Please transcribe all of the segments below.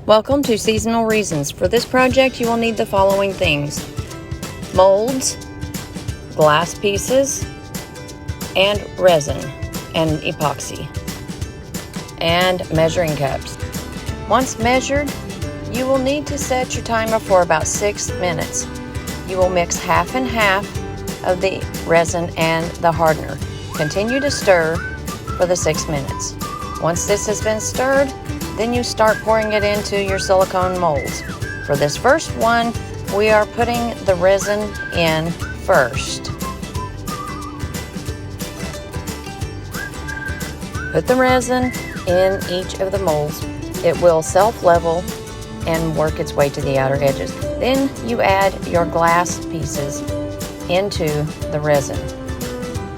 Welcome to Seasonal Reasons. For this project you will need the following things: molds, glass pieces, and resin and epoxy, and measuring cups. Once measured, you will need to set your timer for about 6 minutes. You will mix half and half of the resin and the hardener. Continue to stir for the 6 minutes. Once this has been stirred, then you start pouring it into your silicone molds. For this first one, we are putting the resin in first. Put the resin in each of the molds. It will self-level and work its way to the outer edges. Then you add your glass pieces into the resin.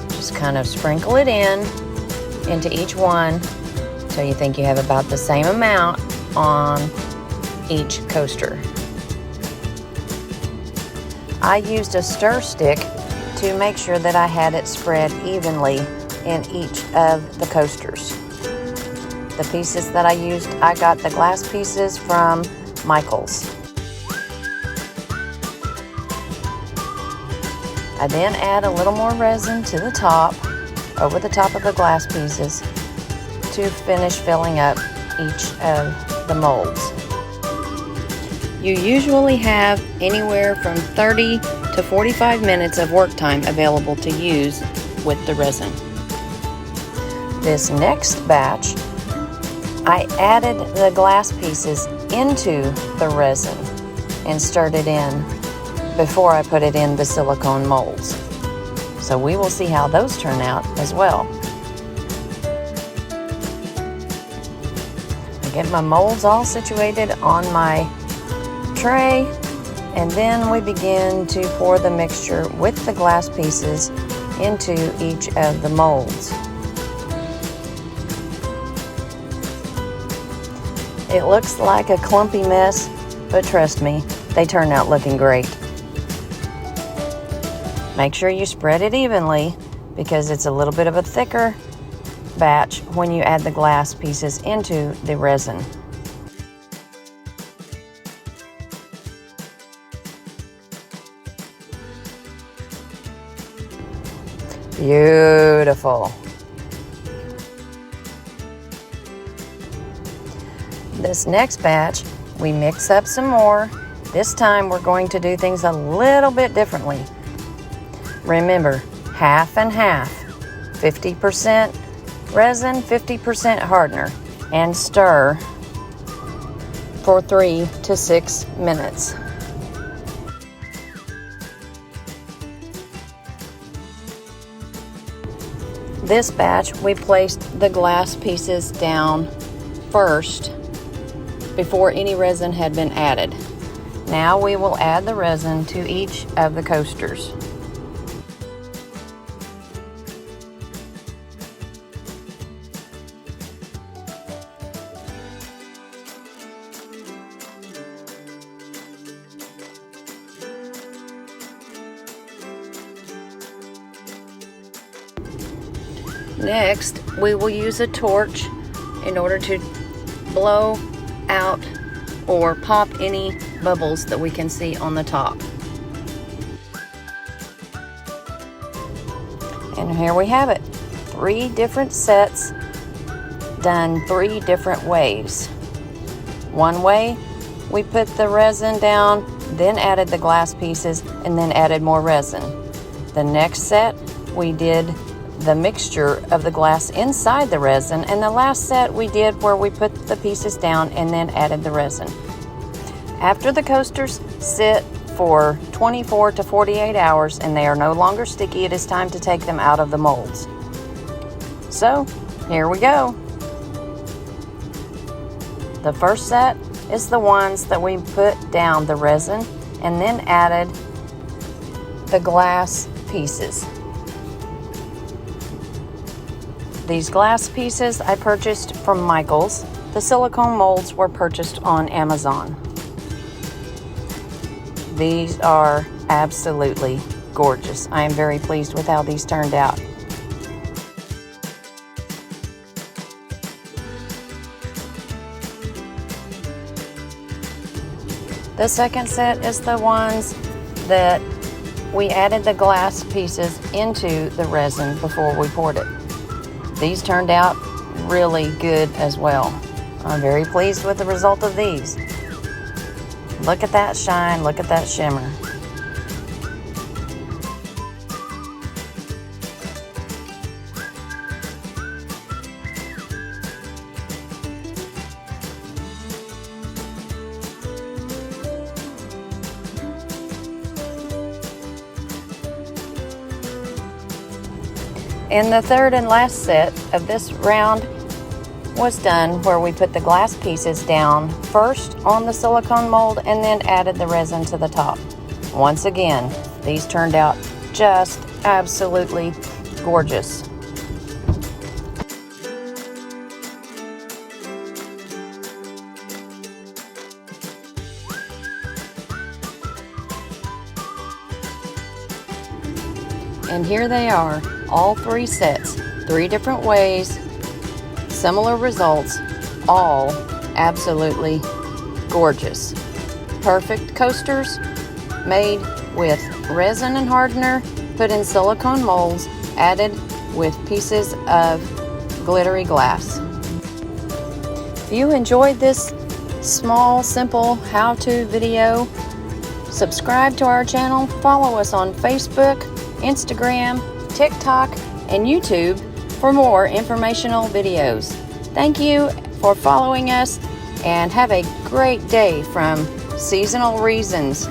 Just kind of sprinkle it into each one till you think you have about the same amount on each coaster. I used a stir stick to make sure that I had it spread evenly in each of the coasters. The pieces that I used, I got the glass pieces from Michael's. I then add a little more resin to the top, over the top of the glass pieces, to finish filling up each of the molds. You usually have anywhere from 30 to 45 minutes of work time available to use with the resin. This next batch, I added the glass pieces into the resin and stirred it in before I put it in the silicone molds. So we will see how those turn out as well. I get my molds all situated on my tray, and then we begin to pour the mixture with the glass pieces into each of the molds. It looks like a clumpy mess, but trust me, they turn out looking great. Make sure you spread it evenly because it's a little bit of a thicker batch when you add the glass pieces into the resin. Beautiful. This next batch, we mix up some more. This time we're going to do things a little bit differently. Remember, half and half, 50% resin, 50% hardener, and stir for 3 to 6 minutes. This batch, we placed the glass pieces down first before any resin had been added. Now we will add the resin to each of the coasters. Next, we will use a torch in order to blow out or pop any bubbles that we can see on the top. And here we have it. 3 different sets done 3 different ways. One way, we put the resin down, then added the glass pieces, and then added more resin. The next set, we did the mixture of the glass inside the resin, and the last set we did where we put the pieces down and then added the resin. After the coasters sit for 24 to 48 hours and they are no longer sticky, it is time to take them out of the molds. So here we go. The first set is the ones that we put down the resin and then added the glass pieces. These glass pieces I purchased from Michael's. The silicone molds were purchased on Amazon. These are absolutely gorgeous. I am very pleased with how these turned out. The second set is the ones that we added the glass pieces into the resin before we poured it. These turned out really good as well. I'm very pleased with the result of these. Look at that shine, look at that shimmer. And the third and last set of this round was done where we put the glass pieces down first on the silicone mold and then added the resin to the top. Once again, these turned out just absolutely gorgeous. And here they are, all three sets, 3 different ways, similar results, all absolutely gorgeous. Perfect coasters made with resin and hardener, put in silicone molds, added with pieces of glittery glass. If you enjoyed this small, simple how-to video, subscribe to our channel, follow us on Facebook, Instagram, TikTok, and YouTube for more informational videos. Thank you for following us and have a great day from Seasonal Reasons.